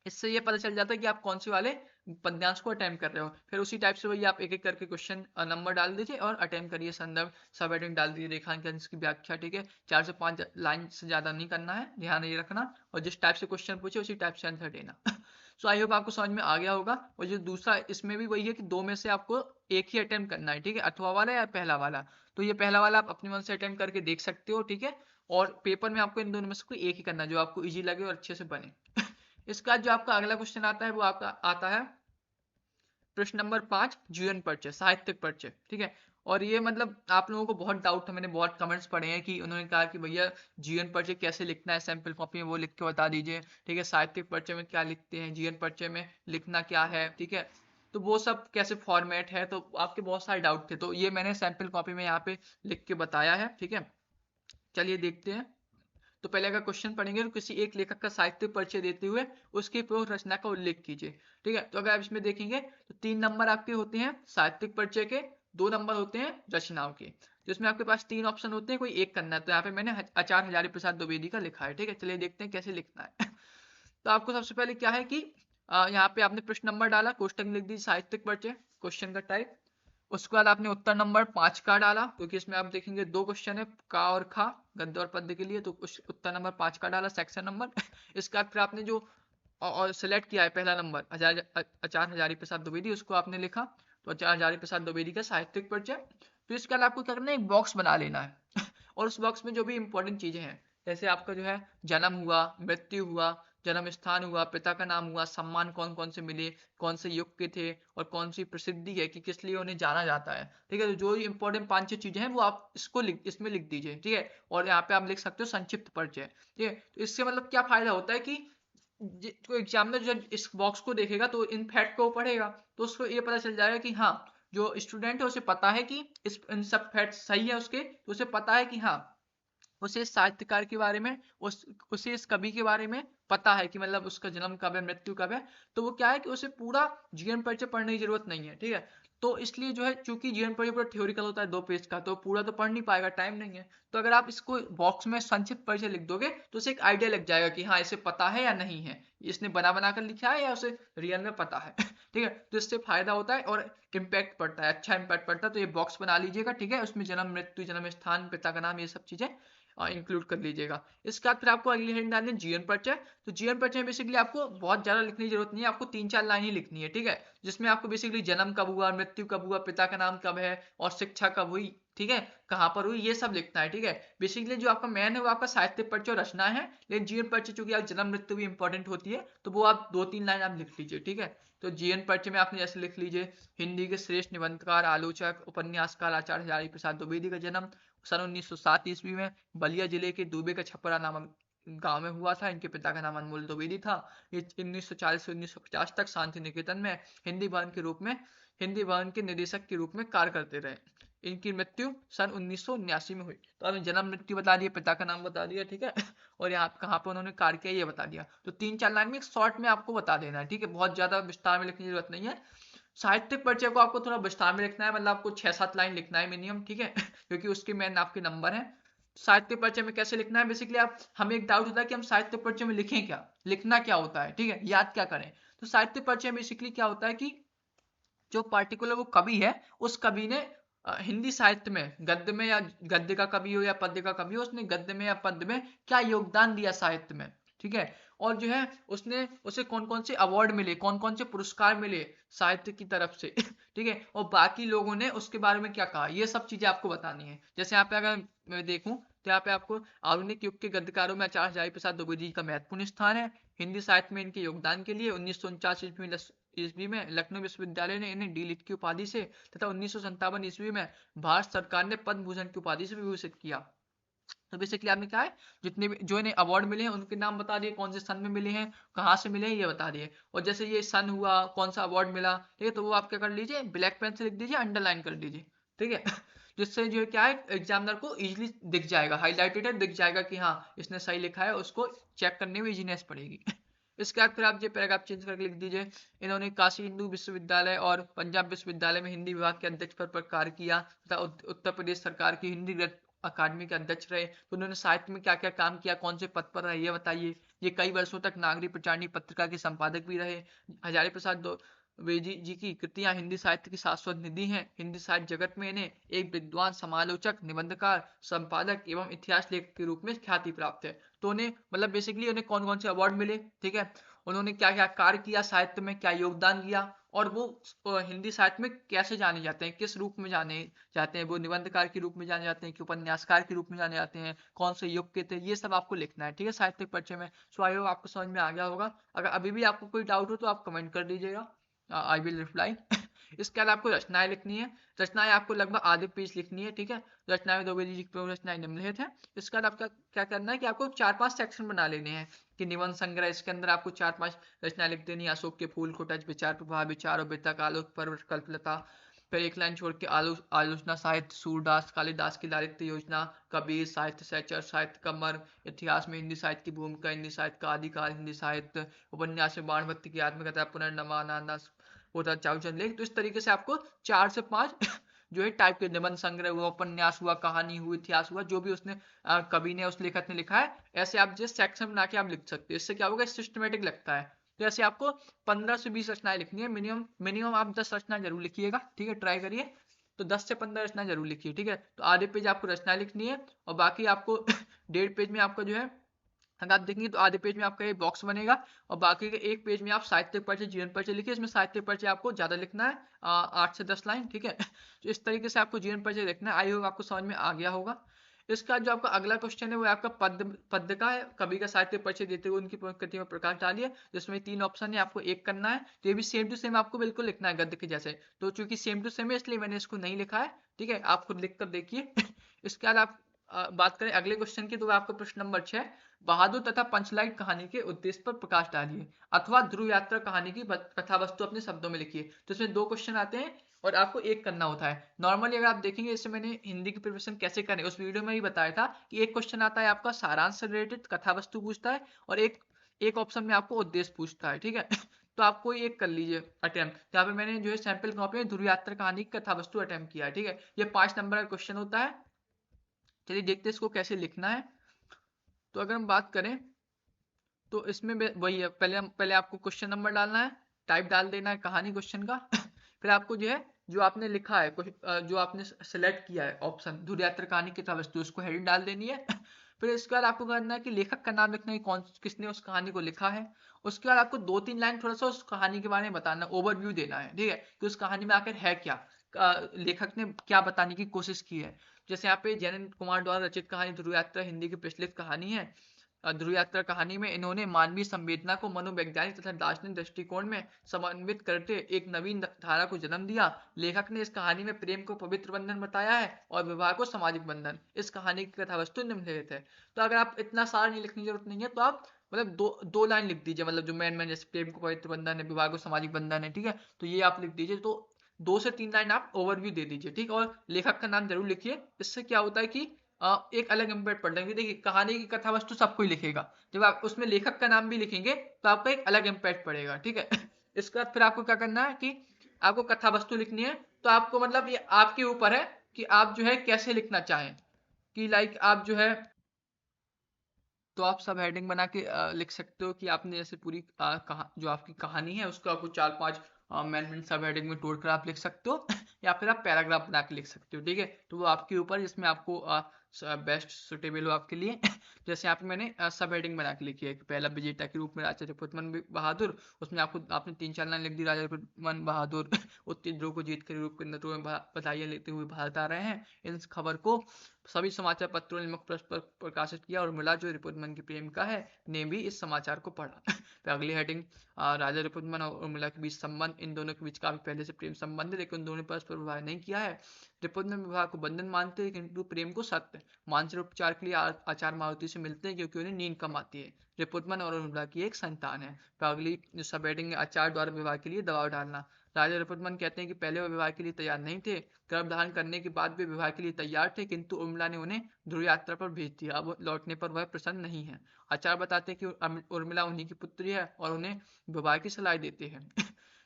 इससे ये पता चल जाता है कि आप कौन से वाले पद्यांश को अटेम्प्ट कर रहे हो। फिर उसी टाइप से वही आप एक एक करके क्वेश्चन नंबर डाल दीजिए और अटेम्प्ट करिए। संदर्भ सब हेडिंग डाल दीजिए, रेखांकन की व्याख्या, ठीक है। 4 से 5 लाइन से ज्यादा नहीं करना है, ध्यान ये रखना। और जिस टाइप से क्वेश्चन पूछे उसी टाइप से आंसर देना। सो आई होप आपको समझ में आ गया होगा। और जो दूसरा इसमें भी वही है कि दो में से आपको एक ही अटेम्प्ट करना है, ठीक है, अथवा वाला या पहला वाला। तो ये पहला वाला आप अपने मन से अटेम्प्ट करके देख सकते हो, ठीक है। और पेपर में आपको इन दोनों में से कोई एक ही करना है जो आपको इजी लगे और अच्छे से बने। इसका जो आपका अगला क्वेश्चन आता है वो आपका आता है प्रश्न नंबर 5, जीवन परिचय, साहित्यिक परिचय, ठीक है। और ये मतलब आप लोगों को बहुत डाउट था, मैंने बहुत कमेंट्स पढ़े हैं कि उन्होंने कहा कि भैया जीवन परिचय कैसे लिखना है सैंपल कॉपी में, वो लिख के बता दीजिए, ठीक है। साहित्यिक परिचय में क्या लिखते हैं, जीवन परिचय में लिखना क्या है, ठीक है। तो वो सब कैसे फॉर्मेट है, तो आपके बहुत सारे डाउट थे, तो ये मैंने सैंपल कॉपी में यहाँ पे लिख के बताया है, ठीक है। चलिए देखते हैं। तो पहले अगर क्वेश्चन पढ़ेंगे तो किसी एक लेखक का साहित्य परिचय देते हुए उसकी प्रमुख रचना का उल्लेख कीजिए, ठीक है। तो अगर आप इसमें देखेंगे तो 3 नंबर आपके होते हैं साहित्यिक परिचय के, 2 नंबर होते हैं रचनाओं के। तो इसमें आपके पास 3 ऑप्शन होते हैं, कोई एक करना है। तो यहाँ पे मैंने आचार्य हजारी प्रसाद द्विवेदी का लिखा है, ठीक है। चलिए देखते हैं कैसे लिखना है। तो आपको सबसे पहले क्या है कि यहाँ पे आपने प्रश्न नंबर डाला, कोष्टक लिख दीजिए साहित्यिक परिचय, क्वेश्चन का टाइप। उसके बाद आपने उत्तर नंबर 5 का डाला, क्योंकि इसमें आप देखेंगे 2 क्वेश्चन है, का और खा, गद्य और पद्य के लिए, तो उत्तर नंबर 5 का डाला सेक्शन नंबर। इसके बाद फिर आपने जो और सेलेक्ट किया है पहला नंबर आचार्य हजारी प्रसाद द्विवेदी, उसको आपने लिखा। तो आचार्य हजारी प्रसाद द्विवेदी का साहित्यिक परिचय। तो इसके बाद आपको क्या करना है, एक बॉक्स बना लेना है। और उस बॉक्स में जो भी इंपॉर्टेंट चीजें हैं, जैसे आपका जो है जन्म हुआ, मृत्यु हुआ, जन्म स्थान हुआ, पिता का नाम हुआ, सम्मान कौन कौन से मिले, कौन से युग के थे, और कौन सी प्रसिद्धि है कि किस लिए उन्हें जाना जाता है, ठीक है। तो जो इंपॉर्टेंट 5-6 चीजें हैं वो आप इसमें लिख दीजिए, ठीक है। और यहाँ पे आप लिख सकते हो संक्षिप्त परिचय, ठीक है। तो इससे मतलब क्या फायदा होता है कि तो एग्जामिनर जो इस बॉक्स को देखेगा तो इन फैक्ट को पढ़ेगा, तो उसको ये पता चल जाएगा कि हाँ, जो स्टूडेंट है उसे पता है कि इन सब फैक्ट सही है उसके, तो उसे पता है कि हाँ, उसे इस साहित्यकार के बारे में, उसे इस कवि के बारे में पता है कि मतलब उसका जन्म कब है, मृत्यु कब है। तो वो क्या है कि उसे पूरा जीवन परिचय पढ़ने की जरूरत नहीं है, ठीक है। तो इसलिए जो है, चूंकि जीवन परिचय पूरा थ्योरिकल होता है 2 पेज का, तो पूरा तो पढ़ नहीं पाएगा, टाइम नहीं है। तो अगर आप इसको बॉक्स में संक्षिप्त परिचय लिख दोगे तो उसे एक आइडिया लग जाएगा कि हाँ, इसे पता है या नहीं है, इसने बना बना कर लिखा है या उसे रियल में पता है। ठीक है, तो इससे फायदा होता है और इम्पैक्ट पड़ता है, अच्छा इम्पैक्ट पड़ता है। तो ये बॉक्स बना लीजिएगा, ठीक है। उसमें जन्म, मृत्यु, जन्म स्थान, पिता का नाम, ये सब चीजें इंक्लूड कर लीजिएगा। इसके बाद फिर आपको अगली हेडिंग डालनी है जीवन परिचय। तो जीवन परिचय में बेसिकली आपको बहुत ज्यादा लिखने की जरूरत नहीं है, आपको 3-4 लाइन ही लिखनी है, ठीक है। जिसमें आपको बेसिकली जन्म कब हुआ, मृत्यु कब हुआ, पिता का नाम कब है, और शिक्षा कब हुई, ठीक है, कहाँ पर हुई, ये सब लिखना है, ठीक है। बेसिकली जो आपका मेन है वो आपका साहित्य परिचय और रचना है, लेकिन जीवन परिचय चूंकि आप जन्म मृत्यु भी इंपॉर्टेंट होती है, तो वो आप 2-3 लाइन आप लिख लीजिए, ठीक है। तो जीवन परिचय में आपने जैसे लिख लीजिए, हिंदी के श्रेष्ठ निबंधकार, आलोचक, उपन्यासकार आचार्य हजारी प्रसाद द्विवेदी का जन्म सन 1907 ईस्वी में बलिया जिले के दूबे का छपरा नामक गांव में हुआ था। इनके पिता का नाम अनमोल द्विवेदी था। ये 1940 से 1950 तक शांति निकेतन में हिंदी भवन के निदेशक के रूप में कार्य करते रहे। इनकी मृत्यु सन 1979 में हुई। तो आपने जन्म मृत्यु बता दिया, पिता का नाम बता दिया, ठीक है। और यहाँ कहाँ पर उन्होंने कार्य किया ये बता दिया। तो 3-4 लाइन में एक शॉर्ट में आपको बता देना है, ठीक है। बहुत ज्यादा विस्तार में लिखने की जरूरत नहीं है। साहित्यिक परिचय को आपको थोड़ा विस्तार में लिखना है, मतलब आपको 6-7 लाइन लिखना है मिनिमम, ठीक है। क्योंकि उसके मेन आपके नंबर हैं। साहित्य परिचय में कैसे लिखना है, बेसिकली आप, हमें एक डाउट होता है कि हम साहित्य परिचय में लिखें क्या, लिखना क्या होता है, ठीक है, याद क्या करें। तो साहित्य परिचय में बेसिकली क्या होता है कि जो पार्टिकुलर वो कवि है, उस कवि ने हिंदी साहित्य में गद्य में, या गद्य का कवि हो या पद्य का कवि हो, उसने गद्य में या पद्य में क्या योगदान दिया साहित्य में, ठीक है। और जो है उसने उसे कौन कौन से अवार्ड मिले, कौन कौन से पुरस्कार मिले साहित्य की तरफ से। ठीक है, और बाकी लोगों ने उसके बारे में क्या कहा, ये सब चीजें आपको बतानी है। जैसे यहाँ पे अगर मैं देखूं तो यहाँ पे आपको आधुनिक युग के गद्यकारों में आचार्य हजारी प्रसाद द्विवेदी का महत्वपूर्ण स्थान है। हिंदी साहित्य में इनके योगदान के लिए 1949 ईस्वी में लखनऊ विश्वविद्यालय ने इन्हें डी लिट की उपाधि से तथा 1957 ईस्वी में भारत सरकार ने पद्म भूषण की उपाधि से विभूषित किया। तो बेसिकली आपने क्या है, जितने भी जो इन्हें अवार्ड मिले हैं उनके नाम बता दिए, कौन से सन में मिले हैं, कहाँ से मिले हैं, ये बता दिए। और जैसे ये सन हुआ, कौन सा अवार्ड मिला, ठीक है, तो वो आप क्या कर लीजिए, ब्लैक पेन से लिख दीजिए, अंडरलाइन कर दीजिए, ठीक है। जिससे जो है क्या है, एग्जामिनर को इजीली दिख जाएगा, हाईलाइटेड है, दिख जाएगा कि हाँ इसने सही लिखा है, उसको चेक करने में इजीनेस पड़ेगी। इसके बाद फिर आप ये पैराग्राफ चेंज करके लिख दीजिए, इन्होंने काशी हिंदू विश्वविद्यालय और पंजाब विश्वविद्यालय में हिंदी विभाग के अध्यक्ष पद पर कार्य किया तथा उत्तर प्रदेश सरकार की हिंदी अकादमी के अध्यक्ष रहे। तो उन्होंने साहित्य में क्या क्या काम किया, कौन से पद पर रहे, ये बताइए। ये कई वर्षों तक नागरिक प्रचारणी पत्रिका के संपादक भी रहे। हजारी प्रसाद द्विवेदी जी की कृतियां हिंदी साहित्य की शाश्वत निधि हैं। हिंदी साहित्य जगत में इन्हें एक विद्वान, समालोचक, निबंधकार, संपादक एवं इतिहास लेखक के रूप में ख्याति प्राप्त है। तो उन्हें मतलब बेसिकली उन्हें कौन कौन से अवार्ड मिले, ठीक है, उन्होंने क्या क्या कार्य किया, साहित्य में क्या योगदान दिया, और वो हिंदी साहित्य में कैसे जाने जाते हैं, किस रूप में जाने जाते हैं, वो निबंधकार के रूप में जाने जाते हैं कि उपन्यासकार के रूप में जाने जाते हैं, कौन से युग के थे, ये सब आपको लिखना है, ठीक है, साहित्यिक परिचय में। सो आई होप आपको समझ में आ गया होगा। अगर अभी भी आपको कोई डाउट हो तो आप कमेंट कर दीजिएगा, आई विल रिप्लाई। इसके बाद आपको रचनाएं लिखनी है। रचनाएं आपको लगभग आधे पेज लिखनी है, ठीक है। रचनाएं द्विवेदी जी की रचनाएं निम्नलिखित है। इसके बाद आपका क्या करना है कि आपको 4-5 सेक्शन बना लेने हैं कि निबंध संग्रह, इसके अंदर आपको 4-5 रचनाएं लिख देनी है। अशोक के फूल, खोटच, विचार प्रभाव, विचार और वितक, आलोक पर्व, कल्पलता। फिर एक लाइन छोड़ के आलोचना साहित्य, सूरदास, कालिदास की लालित्य योजना, कबीर, साहित्य सहचर, साहित्य का मर्म, इतिहास में हिंदी साहित्य की भूमिका, हिंदी साहित्य का आदिकाल, हिंदी साहित्य, उपन्यास में बाणभट्ट की आत्मकथा, पुनर्नवानंद होता चाउचंद लेख। तो इस तरीके से आपको 4 से 5 जो है टाइप के निबंध संग्रह हुआ, उपन्यास हुआ, कहानी हुई, इतिहास हुआ, जो भी उसने कवि ने, उस लेखक ने लिखा है, ऐसे आप जिस सेक्शन बना के आप लिख सकते हो। इससे क्या होगा, सिस्टमेटिक लगता है। तो ऐसे आपको 15 से 20 रचनाएं लिखनी है, मिनिमम मिनिमम आप 10 रचनाएं जरूर लिखिएगा, ठीक है, ट्राई करिए। तो 10 से 15 रचनाएं जरूर लिखिए, ठीक है। तो आधे पेज आपको रचनाएं लिखनी है, और बाकी आपको 1.5 पेज में आपका जो है, अगर आप देखेंगे तो आधे पेज में आपका एक बॉक्स बनेगा, और बाकी के एक पेज में आप साहित्य परिचय, जीवन परिचय लिखिए। इसमें साहित्य परिचय आपको ज्यादा लिखना है, 8 से 10 लाइन, ठीक है। तो इस तरीके से आपको जीवन परिचय लिखना है। आई होप आपको समझ में आ गया होगा। इसका जो आपका अगला क्वेश्चन है वो आपका पद्य का है। कवि का साहित्य परिचय देते हुए उनकी कृति में प्रकाश डालिए, जिसमें 3 ऑप्शन है, आपको एक करना है। तो ये भी सेम टू सेम आपको बिल्कुल लिखना है गद्य के जैसे। तो चूंकि सेम टू सेम है इसलिए मैंने इसको नहीं लिखा है, ठीक है, आप खुद लिख कर देखिए। इसके बाद आप बात करें अगले क्वेश्चन की, तो आपका प्रश्न नंबर 6, बहादुर तथा पंचलाइट कहानी के उद्देश्य पर प्रकाश डालिए, अथवा ध्रुव यात्रा कहानी की कथा वस्तु अपने शब्दों में लिखिए। तो इसमें 2 क्वेश्चन आते हैं और आपको एक करना होता है। नॉर्मली अगर आप देखेंगे, इससे मैंने हिंदी की प्रिपरेशन कैसे करें उस वीडियो में ही बताया था कि एक क्वेश्चन आता है आपका सारांश से रिलेटेड, कथा वस्तु पूछता है, और एक एक ऑप्शन में आपको उद्देश्य पूछता है, ठीक है। तो आप कोई एक कर लीजिए अटेम्प्ट। यहाँ पे मैंने जो है सैंपल कॉपी में ध्रुव यात्रा कहानी की कथा वस्तु अटेम्प्ट किया है, ठीक है। ये 5 नंबर का क्वेश्चन होता है। चलिए देखते हैं इसको कैसे लिखना है। तो अगर हम बात करें तो इसमें वही है, पहले आपको क्वेश्चन नंबर डालना है, टाइप डाल देना है कहानी क्वेश्चन का। फिर आपको जो है, जो आपने लिखा है, जो आपने सेलेक्ट किया है ऑप्शन ध्रुव यात्रा कहानी की कथा वस्तु, उसको हेडिंग डाल देनी है। फिर इसके बाद आपको करना है कि लेखक का नाम लिखना है, कौन किसने उस कहानी को लिखा है। उसके बाद आपको 2-3 लाइन थोड़ा सा उस कहानी के बारे में बताना, ओवरव्यू देना है, ठीक है, कि उस कहानी में आखिर है क्या, लेखक ने क्या बताने की कोशिश की है। जैसे यहाँ पे जैन कुमार द्वारा रचित कहानी ध्रुव यात्रा हिंदी की प्रचलित कहानी है। ध्रुव यात्रा कहानी में इन्होंने मानवीय संवेदना को मनोवैज्ञानिक तथा दार्शनिक दृष्टिकोण में समन्वित करते एक नवीन धारा को जन्म दिया। लेखक ने इस कहानी में प्रेम को पवित्र बंधन बताया है और विवाह को सामाजिक बंधन। इस कहानी की कथा वस्तु निम्नलिखित है। तो अगर आप इतना सारा नहीं लिखने की जरूरत नहीं है, तो आप मतलब दो लाइन लिख दीजिए, मतलब जो मेन जैसे प्रेम को पवित्र बंधन है, विवाह को सामाजिक बंधन है, ठीक है, तो ये आप लिख दीजिए। तो 2 से 3 लाइन आप ओवरव्यू दे दीजिए, ठीक। और लेखक का नाम जरूर लिखिए। इससे क्या होता है कि एक अलग इम्पैक्ट पड़ता है। देखिए कहानी की कथा वस्तु सब कोई लिखेगा, जब आप उसमें लेखक का नाम भी लिखेंगे तो आपका एक अलग इम्पैक्ट पड़ेगा, ठीक है। इसके बाद फिर आपको क्या करना है कि आपको कथा वस्तु लिखनी है। तो आपको मतलब ये आपके ऊपर है कि आप जो है कैसे लिखना चाहें, कि लाइक आप जो है, तो आप सब हेडिंग बना के लिख सकते हो कि आपने जैसे पूरी जो आपकी कहानी है उसको आपको 4-5 मेन सब हेडिंग में तोड़ कर आप लिख सकते हो। या फिर आप पैराग्राफ बना के लिख सकते हो, ठीक है। तो वो आपके ऊपर, जिसमें आपको बेस्ट सुटेबल हो आपके लिए। जैसे यहाँ पे मैंने सब हेडिंग बना के लिखी है कि पहला विजेता के रूप में राजा रिपुदमन बहादुर। उसमें आपको आपने 3-4 लाइन लिख दी, राजा रिपुदमन बहादुर उत्तरी ध्रुव को जीत कर यूरोप के नगरों में बधाइयां लेते हुए भारत आ रहे हैं। इस खबर को सभी समाचार पत्रों ने मुख्य पृष्ठ पर प्रकाशित किया, और मिला जो रिपुदमन की प्रेमिका है ने भी इस समाचार को पढ़ा। फिर अगली हेडिंग, राजा रिपुदमन और उर्मिला के बीच संबंध। इन दोनों के बीच काफी पहले से प्रेम संबंध है, लेकिन दोनों ने परस्पर विवाह नहीं किया है। रिपुदमन विवाह को बंधन मानते हैं, किंतु प्रेम को सत्य। मानसिक उपचार के लिए आचार्य मारुति से मिलते हैं क्योंकि उन्हें नींद कम आती है। रिपुदमन और उर्मिला की एक संतान है। तो अगली जो सब हेडिंग है, आचार्य द्वारा विवाह के लिए दबाव डालना। राजा रिपुदमन कहते हैं कि पहले वो विवाह के लिए तैयार नहीं थे, गर्भधारण करने के बाद भी विवाह के लिए तैयार थे, किंतु उर्मिला ने उन्हें ध्रुव यात्रा पर भेज दिया। अब लौटने पर वह प्रसन्न नहीं है। आचार्य बताते हैं कि उर्मिला उन्हीं की पुत्री है और उन्हें विवाह की सलाह देते हैं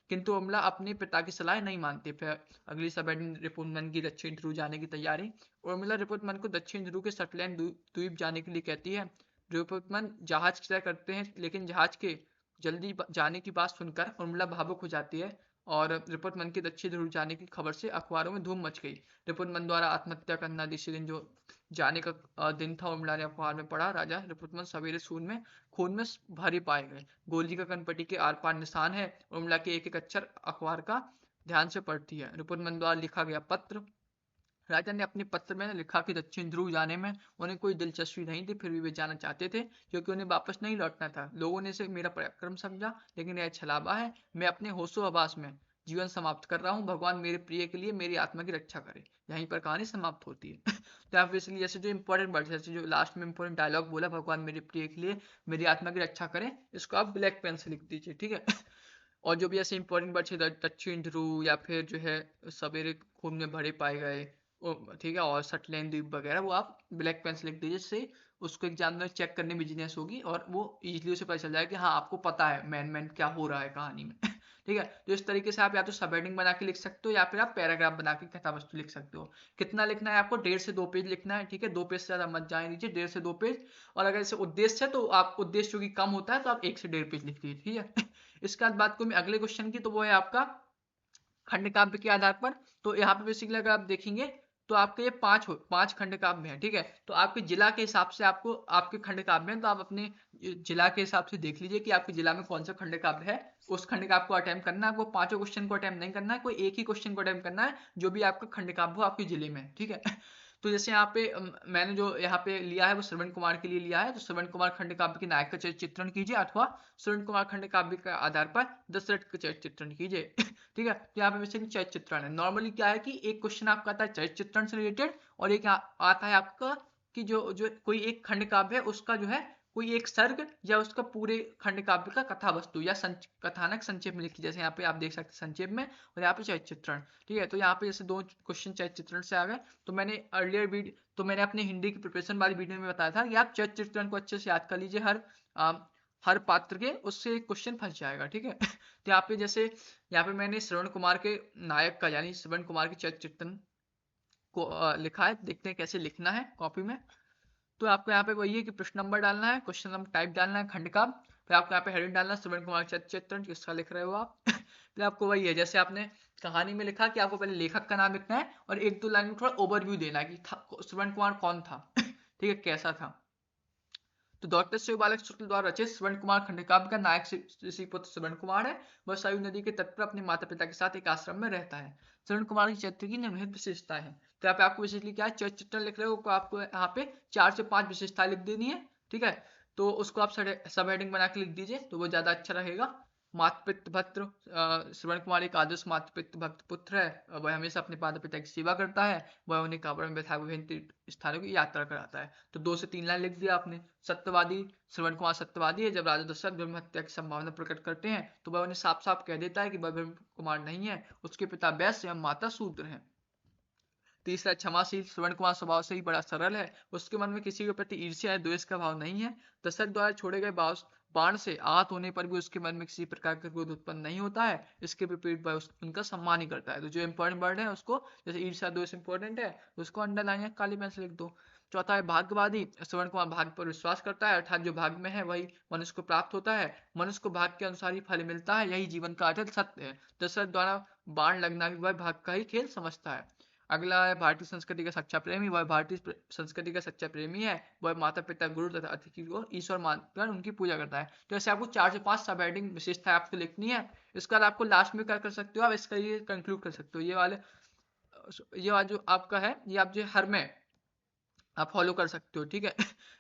किंतु उर्मिला अपने पिता की सलाह नहीं मानती। फिर अगली सब हेडिंग, रिपुदमन की दक्षिण ध्रुव जाने की तैयारी। उर्मिला रिपुदमन को दक्षिण ध्रुव के सटलैंड द्वीप जाने के लिए कहती है। रिपुदमन जहाज की तय करते हैं, लेकिन जहाज के जल्दी जाने की बात सुनकर उर्मिला भावुक हो जाती है और रिपुदमन के दक्षिण ध्रुव जाने की खबर से अखबारों में धूम मच गई। रिपुदमन द्वारा आत्महत्या करना दूसरे दिन जो जाने का दिन था, उर्मिला ने अखबार में पढ़ा। राजा रिपुदमन सवेरे खून में भरे पाए गए। गोली का कनपट्टी के आर पार निशान है। उर्मिला के एक एक अक्षर अखबार का ध्यान से पढ़ती है। रिपुदमन द्वारा लिखा गया पत्र। राजा ने अपने पत्र में लिखा कि दक्षिण ध्रुव जाने में उन्हें कोई दिलचस्पी नहीं थी, फिर भी वे जाना चाहते थे क्योंकि उन्हें वापस नहीं लौटना था। लोगों ने इसे मेरा पराक्रम समझा, लेकिन यह छलावा है। मैं अपने होशो हवास में जीवन समाप्त कर रहा हूँ। भगवान मेरे प्रिय के लिए मेरी आत्मा की रक्षा करे। यहीं पर कहानी समाप्त होती है तो आप इसलिए जैसे जो इंपॉर्टेंट वर्ड, जैसे जो लास्ट में इंपॉर्टेंट डायलॉग बोला, भगवान मेरे प्रिय के लिए मेरी आत्मा की रक्षा करें, इसको आप ब्लैक पेन से लिख दीजिए, ठीक है और जो भी ऐसे इंपॉर्टेंट वर्ड है, दक्षिण ध्रुव या फिर जो है सवेरे खून में भरे पाए गए, ठीक है, और सटलैंड द्वीप वगैरह, वो आप ब्लैक पेन से लिख दीजिए, जिससे उसको एग्जाम में चेक करने में इजीनेस होगी और वो इजीली उसे पता चल जाएगा कि हाँ आपको पता है मैन क्या हो रहा है कहानी में ठीक है। तो इस तरीके से आप या तो सब हेडिंग बना के लिख सकते हो या फिर आप पैराग्राफ बना के कथा वस्तु लिख सकते हो। कितना लिखना है आपको? 1.5 से 2 पेज लिखना है, ठीक है। 2 पेज से ज्यादा मत जाने दीजिए, 1.5 से 2 पेज। और अगर इसे उद्देश्य है तो आप उद्देश्य जो कि कम होता है तो आप 1 से 1.5 पेज लिख दीजिए, ठीक है इसके बाद बात करूं मैं अगले क्वेश्चन की, तो वो है आपका खंड काव्य के आधार पर। तो यहाँ पे बेसिकली अगर आप देखेंगे तो आपके ये पांच खंड काव्य हैं, ठीक है। तो आपके जिला के हिसाब से आपको आपके खंड काव्य हैं, तो आप अपने जिला के हिसाब से देख लीजिए कि आपके जिला में कौन सा खंड काव्य है। उस खंड काव्य को अटेम्प्ट करना है आपको। पांचों क्वेश्चन को अटेम्प्ट नहीं करना है, कोई एक ही क्वेश्चन को अटेम्प्ट करना है जो भी आपका खंड काव्य हो आपके जिले में, ठीक है तो जैसे यहाँ पे मैंने जो यहाँ पे लिया है वो श्रवण कुमार के लिए लिया है। तो श्रवण कुमार खंड काव्य के नायक का चित्रण कीजिए, अथवा श्रवण कुमार खंड काव्य के आधार पर दशरथ का चित्रण कीजिए ठीक है। तो यहाँ पे बेसिकली चरित्र चित्रण है। नॉर्मली क्या है कि एक क्वेश्चन आपका आता है चरित्र चित्रण से रिलेटेड, और एक आता है आपका कि जो जो कोई एक खंड काव्य है उसका जो है कोई एक सर्ग या उसका पूरे खंड काव्य का कथा वस्तु या कथानक संक्षेप में लिखी, जैसे यहाँ पे आप देख सकते हैं संक्षेप में, और यहाँ पे चरित्र चित्रण, ठीक है। तो यहाँ पे जैसे 2 क्वेश्चन चरित्र चित्रण से आ गए। तो मैंने अर्लियर वीडियो, तो मैंने अपने हिंदी की प्रिपरेशन वाली वीडियो में बताया था कि आप चरित्र चित्रण को अच्छे से याद कर लीजिए। हर पात्र के उससे एक क्वेश्चन फंस जाएगा, ठीक है तो यहाँ पे जैसे यहाँ पे मैंने श्रवण कुमार के नायक का यानी श्रवण कुमार के चरित्र चित्रण को लिखा है। देखते हैं कैसे लिखना है कॉपी में। तो आपको यहाँ पे वही है कि प्रश्न नंबर डालना है, क्वेश्चन नंबर टाइप डालना है खंड का, फिर आपको यहाँ पे हेडिंग डालना है श्रवण कुमार चरित्र चित्रण, किसका लिख रहे हो आप फिर आपको वही है जैसे आपने कहानी में लिखा कि आपको पहले लेखक का नाम लिखना है और 1-2 लाइन में थोड़ा ओवरव्यू देना है कि श्रवण कुमार कौन था ठीक है, कैसा था। तो डॉक्टर शिव बालक शुक्ल द्वारा रचित श्रवण कुमार खंड काव्य का नायक ऋषि पुत्र श्रवण कुमार है। वह सरयू नदी के तट पर अपने माता पिता के साथ एक आश्रम में रहता है। श्रवण कुमार की चरित्र की निम्नलिखित विशेषताएं हैं। तो यहाँ पे आपको बेसिकली क्या है, चरित्र चित्रण लिख रहे हो तो आपको यहाँ पे 4 से 5 विशेषताएं लिख देनी है, ठीक है। तो उसको आप सब हेडिंग बना के लिख दीजिए तो वो ज्यादा अच्छा रहेगा। मातृपितृ भक्त, श्रवण कुमार एक आदर्श मातृपितृ भक्त पुत्र है। वह हमेशा अपने माता पिता की सेवा करता है। वह उन्हें कांवड़ में बैठा विभिन्न स्थानों की यात्रा कराता है। तो 2 से 3 लाइन लिख दिया आपने। सत्यवादी, श्रवण कुमार सत्यवादी है। जब राजा दशरथ ब्रह्म हत्या की संभावना प्रकट करते हैं तो वह उन्हें साफ साफ कह देता है कि वह ब्रह्म कुमार नहीं है, उसके पिता वैश्य एवं माता शूद्र है। तीसरा, क्षमाशील। श्रवण कुमार स्वभाव से ही बड़ा सरल है। उसके मन में किसी के प्रति ईर्ष्या या द्वेष का भाव नहीं है। दशरथ द्वारा छोड़े गए बाण से आहत होने पर भी उसके मन में किसी प्रकार का क्रोध उत्पन्न नहीं होता है। इसके विपरीत वह उनका सम्मान ही करता है। तो जो इंपॉर्टेंट वर्ड है उसको, जैसे ईर्ष्या द्वेष इंपॉर्टेंट है उसको अंडरलाइन या काली पेन से लिख दो। चौथा है भाग्यवादी। श्रवण कुमार भाग्य पर विश्वास करता है, अर्थात जो भाग्य में है वही मनुष्य को प्राप्त होता है। मनुष्य को भाग्य के अनुसार ही फल मिलता है, यही जीवन का अटल सत्य है। दशरथ द्वारा बाण लगना भी वह भाग्य का ही खेल समझता है। अगला है भारतीय संस्कृति का सच्चा प्रेमी। वह भारतीय संस्कृति का सच्चा प्रेमी है। वह माता पिता गुरु तथा अतिथि को ईश्वर मानकर उनकी पूजा करता है। तो ऐसे आपको 4 से 5 सब हेडिंग विशेषताएं आपको लिखनी है। इसके बाद आपको लास्ट में क्या कर सकते हो, आप इसका ये कंक्लूड कर सकते हो। ये वाला जो आपका है ये आप जो हर में आप फॉलो कर सकते हो, ठीक है।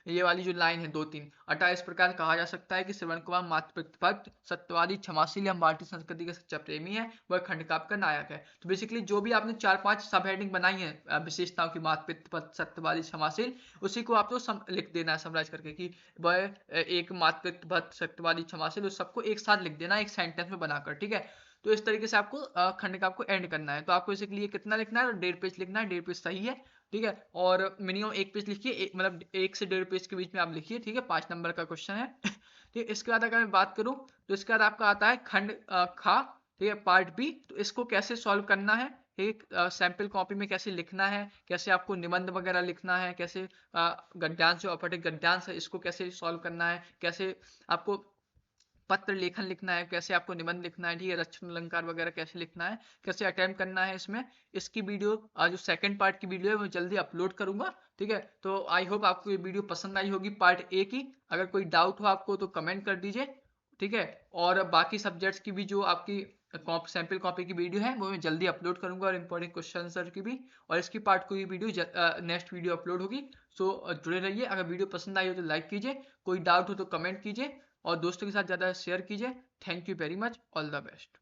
ये वाली जो लाइन है 2-3 अतः इस प्रकार कहा जा सकता है कि श्रवण कुमार मातृभक्त सत्यवादी क्षमाशील एवं भारतीय संस्कृति का सच्चा प्रेमी है, वह खंडकाव्य का नायक है। तो बेसिकली जो भी आपने 4-5 सब हेडिंग बनाई है विशेषताओं की, मातृभक्त सत्यवादी क्षमाशील, उसी को आपको लिख देना है समराइज करके कि वह एक मातृभक्त सत्यवादी क्षमाशील, उस सबको एक साथ लिख देना एक सेंटेंस में बनाकर, ठीक है। तो इस तरीके से आपको खंडकाव्य को एंड करना है। तो आपको बेसिकली कितना लिखना है, 1.5 पेज लिखना है, 1.5 पेज सही है, ठीक है। और मिनिमम 1 पेज लिखिए, मतलब 1 से 1.5 पेज के बीच में आप लिखिए, ठीक है। 5 नंबर का क्वेश्चन है। ठीक है। इसके बाद अगर मैं बात करूं तो इसके बाद आपका आता है खंड खा, ठीक है, पार्ट बी। तो इसको कैसे सॉल्व करना है, एक सैंपल कॉपी में कैसे लिखना है, कैसे आपको निबंध वगैरह लिखना है, कैसे गद्यांश जो अपठित गद्यांश है इसको कैसे सॉल्व करना है, कैसे आपको पत्र लेखन लिखना है, कैसे आपको निबंध लिखना है, ठीक है, रचना अलंकार वगैरह कैसे लिखना है, कैसे अटेम्प्ट करना है इसमें, इसकी वीडियो जो सेकंड पार्ट की वीडियो है वो जल्दी अपलोड करूंगा, ठीक है। तो आई होप आपको ये वीडियो पसंद आई होगी पार्ट ए की। अगर कोई डाउट हो आपको तो कमेंट कर दीजिए, ठीक है। और बाकी सब्जेक्ट्स की भी जो आपकी सैंपल कॉपी की वीडियो है वो मैं जल्दी अपलोड करूंगा, और इंपॉर्टेंट क्वेश्चन आंसर की भी, और इसकी पार्ट को ये वीडियो नेक्स्ट वीडियो अपलोड होगी। सो जुड़े रहिए। अगर वीडियो पसंद आई हो तो लाइक कीजिए, कोई डाउट हो तो कमेंट कीजिए, और दोस्तों के साथ ज़्यादा शेयर कीजिए। Thank you very much, all the best.